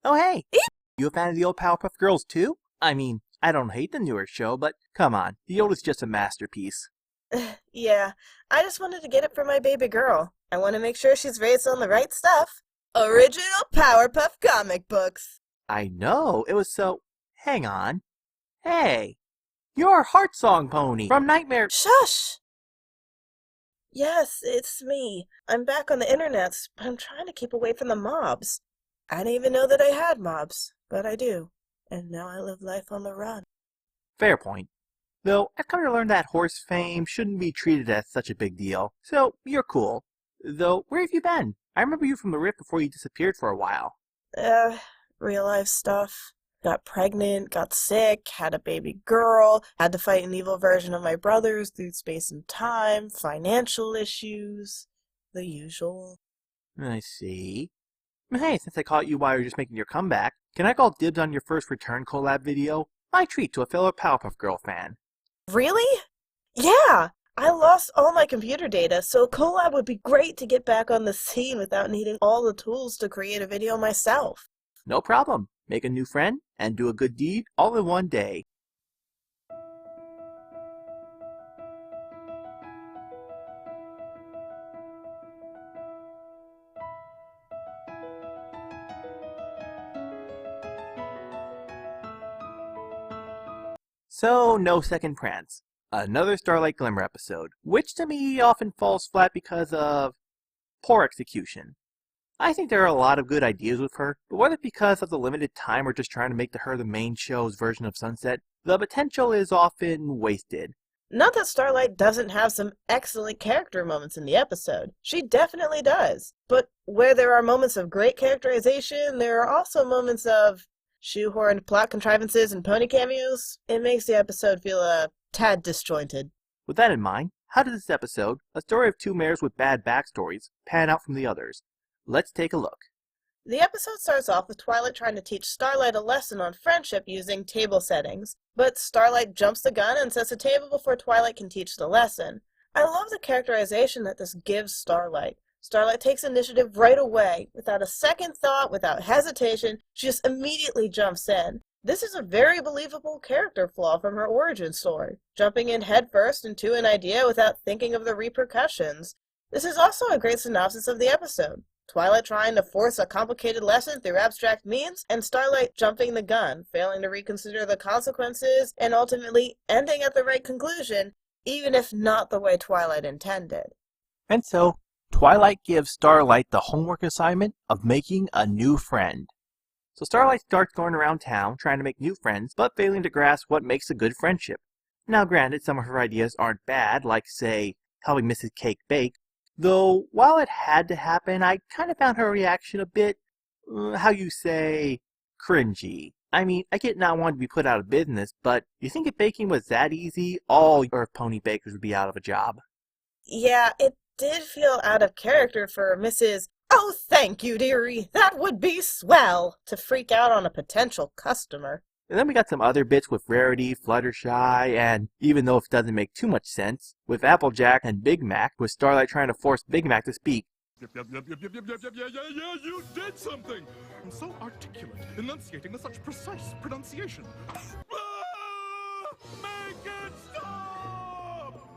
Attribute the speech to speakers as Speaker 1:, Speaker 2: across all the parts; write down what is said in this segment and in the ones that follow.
Speaker 1: Oh hey, you a fan of the old Powerpuff Girls too? I mean, I don't hate the newer show, but come on, the old is just a masterpiece.
Speaker 2: Yeah, I just wanted to get it for my baby girl. I want to make sure she's raised on the right stuff. Original Powerpuff comic books.
Speaker 1: I know, it was so... Hang on. Hey, you're Heartsong Pony from Nightmare...
Speaker 2: Shush! Yes, it's me. I'm back on the internets, but I'm trying to keep away from the mobs. I didn't even know that I had mobs, but I do. And now I live life on the run.
Speaker 1: Fair point. Though, I've come to learn that horse fame shouldn't be treated as such a big deal, so you're cool. Though, where have you been? I remember you from the Rift before you disappeared for a while.
Speaker 2: Uh, Real life stuff. Got pregnant, got sick, had a baby girl, had to fight an evil version of my brothers through space and time, financial issues, the usual.
Speaker 1: I see. Hey, since I caught you while you were just making your comeback, can I call dibs on your first return collab video? My treat to a fellow Powerpuff Girl fan.
Speaker 2: Really? Yeah! I lost all my computer data, so a collab would be great to get back on the scene without needing all the tools to create a video myself.
Speaker 1: No problem. Make a new friend and do a good deed all in one day. So, no second Prance. Another Starlight Glimmer episode, which to me often falls flat because of poor execution. I think there are a lot of good ideas with her, but whether because of the limited time or just trying to make her the main show's version of Sunset, the potential is often wasted.
Speaker 2: Not that Starlight doesn't have some excellent character moments in the episode. She definitely does. But where there are moments of great characterization, there are also moments of shoehorned plot contrivances and pony cameos. It makes the episode feel a tad disjointed.
Speaker 1: With that in mind, how does this episode, a story of two mares with bad backstories, pan out from the others? Let's take a look.
Speaker 2: The episode starts off with Twilight trying to teach Starlight a lesson on friendship using table settings, but Starlight jumps the gun and sets a table before Twilight can teach the lesson. I love the characterization that this gives Starlight. Starlight takes initiative right away, without a second thought, without hesitation, she just immediately jumps in. This is a very believable character flaw from her origin story, jumping in headfirst into an idea without thinking of the repercussions. This is also a great synopsis of the episode. Twilight trying to force a complicated lesson through abstract means, and Starlight jumping the gun, failing to reconsider the consequences, and ultimately ending at the right conclusion, even if not the way Twilight intended.
Speaker 1: And so, Twilight gives Starlight the homework assignment of making a new friend. So Starlight starts going around town trying to make new friends, but failing to grasp what makes a good friendship. Now granted, some of her ideas aren't bad, like say, helping Mrs. Cake bake, though while it had to happen, I kind of found her reaction a bit, how you say, cringy. I mean, I get not wanting to be put out of business, but you think if baking was that easy, all Earth Pony bakers would be out of a job.
Speaker 2: Yeah, it did feel out of character for Mrs. "Oh, thank you, dearie, that would be swell," to freak out on a potential customer.
Speaker 1: And then we got some other bits with Rarity, Fluttershy, and even though it doesn't make too much sense, with Applejack and Big Mac, with Starlight trying to force Big Mac to speak.
Speaker 3: Yeah, you did something! I'm so articulate, enunciating with such precise pronunciation. Make it stop!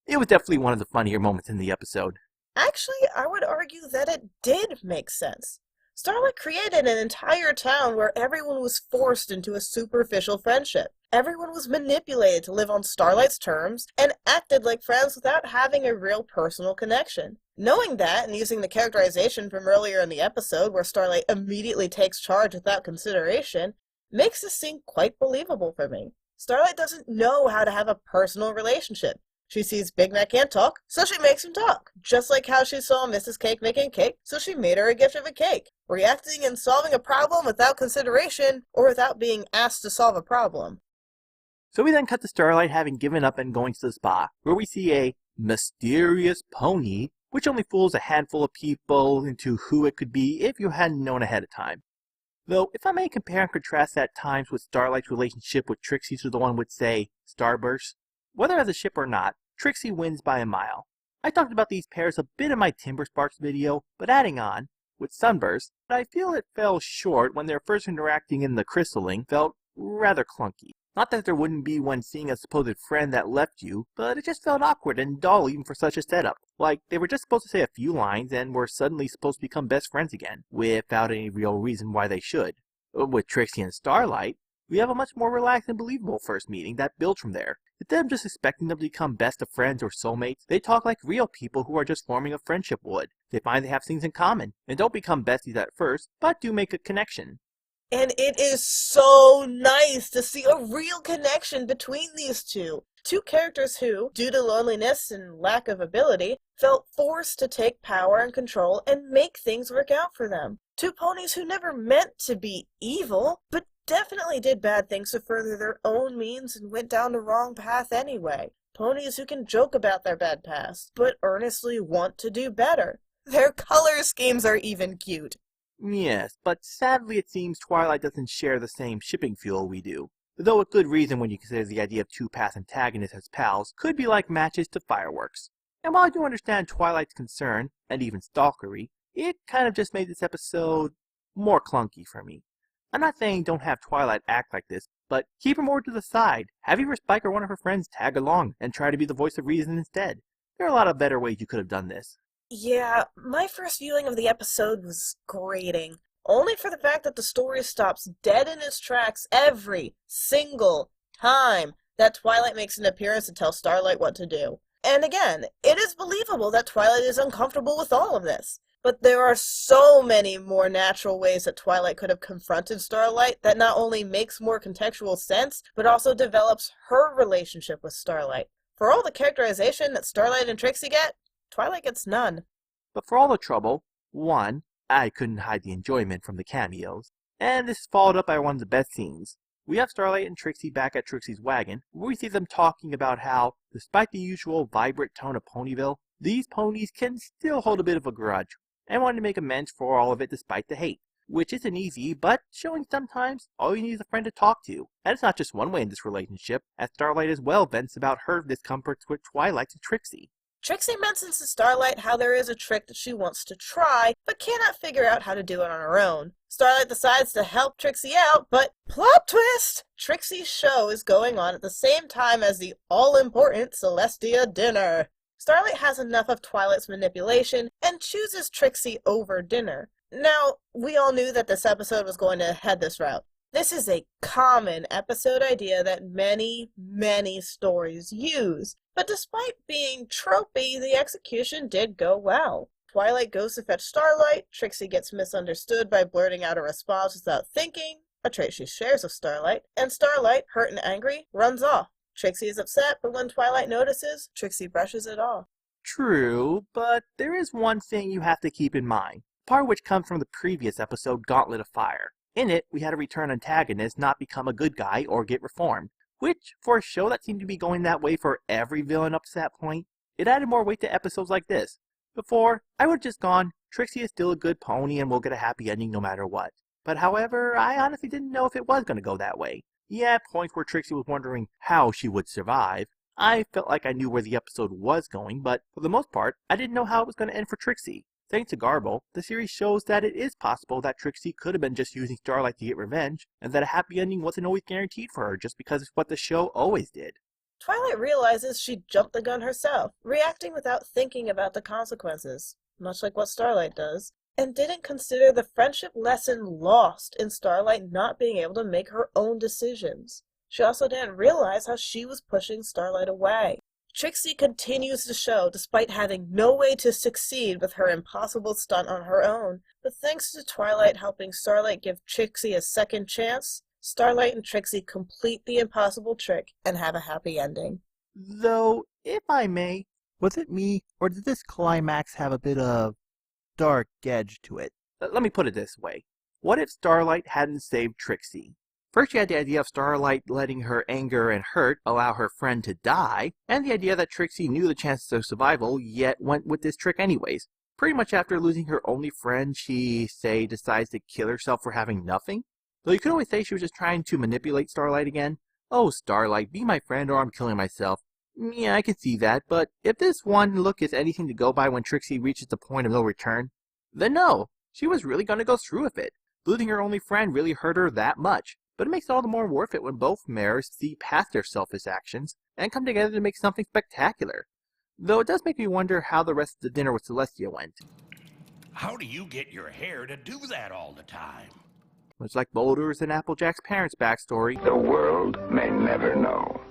Speaker 1: It was definitely one of the funnier moments in the episode.
Speaker 2: Actually, I would argue that it did make sense. Starlight created an entire town where everyone was forced into a superficial friendship. Everyone was manipulated to live on Starlight's terms and acted like friends without having a real personal connection. Knowing that, and using the characterization from earlier in the episode where Starlight immediately takes charge without consideration, makes this scene quite believable for me. Starlight doesn't know how to have a personal relationship. She sees Big Mac can't talk, so she makes him talk. Just like how she saw Mrs. Cake making cake, so she made her a gift of a cake. Reacting and solving a problem without consideration, or without being asked to solve a problem.
Speaker 1: So we then cut to Starlight having given up and going to the spa, where we see a mysterious pony, which only fools a handful of people into who it could be if you hadn't known ahead of time. Though, if I may compare and contrast at times with Starlight's relationship with Trixie to the one with, say, Starburst, whether as a ship or not, Trixie wins by a mile. I talked about these pairs a bit in my Timber Sparks video, but adding on, with sunbursts, but I feel it fell short when their first interacting in the crystalling felt rather clunky. Not that there wouldn't be when seeing a supposed friend that left you, but it just felt awkward and dull even for such a setup. Like, they were just supposed to say a few lines and were suddenly supposed to become best friends again, without any real reason why they should. With Trixie and Starlight, we have a much more relaxed and believable first meeting that builds from there. Instead of just expecting them to become best of friends or soulmates, they talk like real people who are just forming a friendship would. They find they have things in common, and don't become besties at first, but do make a connection.
Speaker 2: And it is so nice to see a real connection between these two. Two characters who, due to loneliness and lack of ability, felt forced to take power and control and make things work out for them. Two ponies who never meant to be evil, but definitely did bad things to further their own means and went down the wrong path anyway. Ponies who can joke about their bad past, but earnestly want to do better. Their color schemes are even cute.
Speaker 1: Yes, but sadly it seems Twilight doesn't share the same shipping fuel we do. Though a good reason when you consider the idea of two past antagonists as pals could be like matches to fireworks. And while I do understand Twilight's concern, and even stalkery, it kind of just made this episode more clunky for me. I'm not saying don't have Twilight act like this, but keep her more to the side. Have either Spike or one of her friends tag along and try to be the voice of reason instead. There are a lot of better ways you could have done this.
Speaker 2: Yeah, my first viewing of the episode was grating. Only for the fact that the story stops dead in its tracks every single time that Twilight makes an appearance to tell Starlight what to do. And again, it is believable that Twilight is uncomfortable with all of this. But there are so many more natural ways that Twilight could have confronted Starlight that not only makes more contextual sense, but also develops her relationship with Starlight. For all the characterization that Starlight and Trixie get, Twilight gets none.
Speaker 1: But for all the trouble, one, I couldn't hide the enjoyment from the cameos, and this is followed up by one of the best scenes. We have Starlight and Trixie back at Trixie's wagon, where we see them talking about how, despite the usual vibrant tone of Ponyville, these ponies can still hold a bit of a grudge, and want to make amends for all of it despite the hate. Which isn't easy, but showing sometimes all you need is a friend to talk to. And it's not just one way in this relationship, as Starlight as well vents about her discomforts with Twilight and Trixie.
Speaker 2: Trixie mentions to Starlight how there is a trick that she wants to try, but cannot figure out how to do it on her own. Starlight decides to help Trixie out, but plot twist! Trixie's show is going on at the same time as the all-important Celestia dinner. Starlight has enough of Twilight's manipulation and chooses Trixie over dinner. Now, we all knew that this episode was going to head this route. This is a common episode idea that many, many stories use. But despite being tropey, the execution did go well. Twilight goes to fetch Starlight, Trixie gets misunderstood by blurting out a response without thinking, a trait she shares with Starlight, and Starlight, hurt and angry, runs off. Trixie is upset, but when Twilight notices, Trixie brushes it off.
Speaker 1: True, but there is one thing you have to keep in mind, part which comes from the previous episode Gauntlet of Fire. In it, we had a return antagonist not become a good guy or get reformed, which, for a show that seemed to be going that way for every villain up to that point, it added more weight to episodes like this. Before, I would have just gone, Trixie is still a good pony and we'll get a happy ending no matter what. But however, I honestly didn't know if it was going to go that way. Yeah, at points where Trixie was wondering how she would survive, I felt like I knew where the episode was going, but for the most part, I didn't know how it was going to end for Trixie. Thanks to Garble, the series shows that it is possible that Trixie could have been just using Starlight to get revenge, and that a happy ending wasn't always guaranteed for her just because it's what the show always did.
Speaker 2: Twilight realizes she jumped the gun herself, reacting without thinking about the consequences, much like what Starlight does, and didn't consider the friendship lesson lost in Starlight not being able to make her own decisions. She also didn't realize how she was pushing Starlight away. Trixie continues the show despite having no way to succeed with her impossible stunt on her own, but thanks to Twilight helping Starlight give Trixie a second chance, Starlight and Trixie complete the impossible trick and have a happy ending.
Speaker 1: Though, if I may, was it me, or did this climax have a bit of dark edge to it? Let me put it this way. What if Starlight hadn't saved Trixie? First you had the idea of Starlight letting her anger and hurt allow her friend to die, and the idea that Trixie knew the chances of survival, yet went with this trick anyways. Pretty much after losing her only friend, she, say, decides to kill herself for having nothing? Though you could always say she was just trying to manipulate Starlight again. Oh, Starlight, be my friend or I'm killing myself. Yeah, I can see that, but if this one look is anything to go by when Trixie reaches the point of no return, then no. she was really going to go through with it. Losing her only friend really hurt her that much, but it makes it all the more worth it when both mares see past their selfish actions and come together to make something spectacular. Though it does make me wonder how the rest of the dinner with Celestia went.
Speaker 4: How do you get your hair to do that all the time?
Speaker 1: Much like Boulder's and Applejack's parents' backstory,
Speaker 5: The world may never know.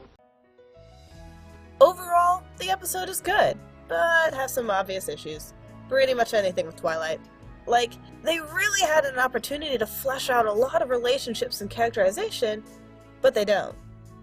Speaker 2: Overall, the episode is good, but has some obvious issues. Pretty much anything with Twilight. Like, they really had an opportunity to flesh out a lot of relationships and characterization, but they don't.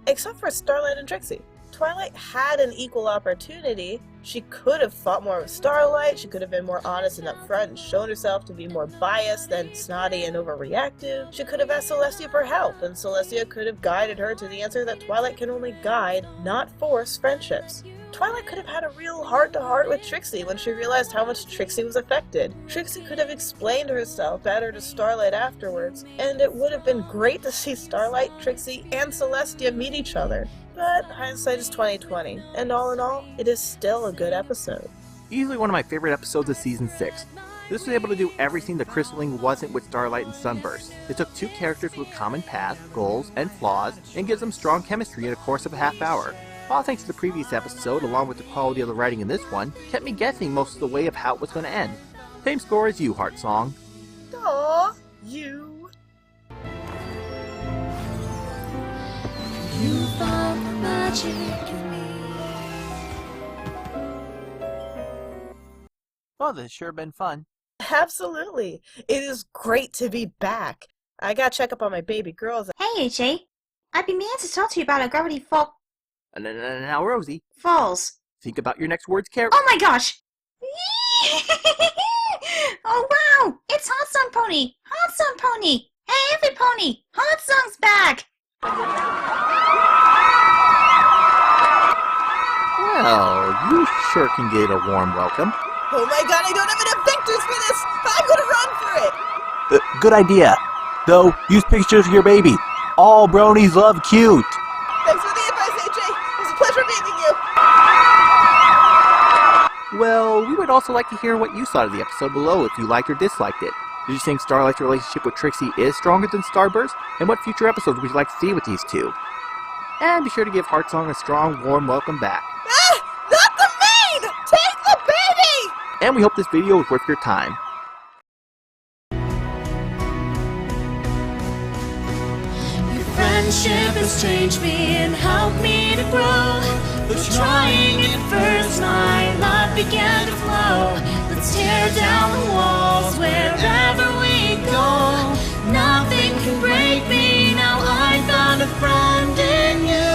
Speaker 2: Except for Starlight and Trixie. Twilight had an equal opportunity. She could have fought more with Starlight, she could have been more honest and upfront and shown herself to be more biased than snotty and overreactive. She could have asked Celestia for help, and Celestia could have guided her to the answer that Twilight can only guide, not force, friendships. Twilight could have had a real heart-to-heart with Trixie when she realized how much Trixie was affected. Trixie could have explained herself better to Starlight afterwards, and it would have been great to see Starlight, Trixie, and Celestia meet each other. But hindsight is 20/20, and all in all, it is still a good episode.
Speaker 1: easily one of my favorite episodes of Season 6. This was able to do everything the Crystalline wasn't with Starlight and Sunburst. It took two characters with common paths, goals, and flaws, and gives them strong chemistry in a course of a half hour. All thanks to the previous episode, along with the quality of the writing in this one, kept me guessing most of the way of how it was going to end. Same score as you, Heartsong.
Speaker 2: Aww, you.
Speaker 6: You found the magic in me.
Speaker 1: Well, this has sure been fun.
Speaker 2: Absolutely. It is great to be back. I gotta check up on my baby girls.
Speaker 6: Hey, AJ. I've been meaning to talk to you about a Gravity
Speaker 1: And now, Rosie,
Speaker 6: Falls.
Speaker 1: think about your next words carefully.
Speaker 6: Oh my gosh! Oh wow! It's Heartsong Pony! Heartsong Pony! Hey, every pony! Heartsong's back!
Speaker 1: Well, you sure can get a warm welcome.
Speaker 2: Oh my god, I don't have enough vectors for this! I'm gonna run for it!
Speaker 1: Good idea. Though, use pictures of your baby. All bronies love cute.
Speaker 2: Thanks for the advice, AJ! It was a pleasure meeting you!
Speaker 1: Well, we would also like to hear what you thought of the episode below if you liked or disliked it. Did you think Starlight's relationship with Trixie is stronger than Starburst? And what future episodes would you like to see with these two? And be sure to give Heartsong a strong, warm welcome back.
Speaker 2: Ah! Not the maid! Take the baby!
Speaker 1: And we hope this video was worth your time.
Speaker 6: Your friendship has changed me and helped me to grow. But trying it first, my love began to flow. Let's tear down the walls wherever we go. Nothing can break me, now I found a friend in you.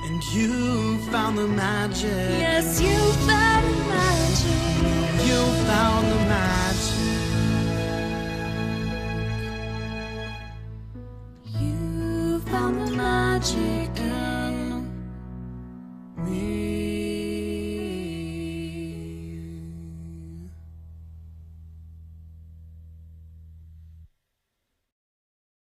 Speaker 7: And you found the magic.
Speaker 6: Yes, you found the magic.
Speaker 7: You found the magic.
Speaker 6: You found the magic
Speaker 7: In me.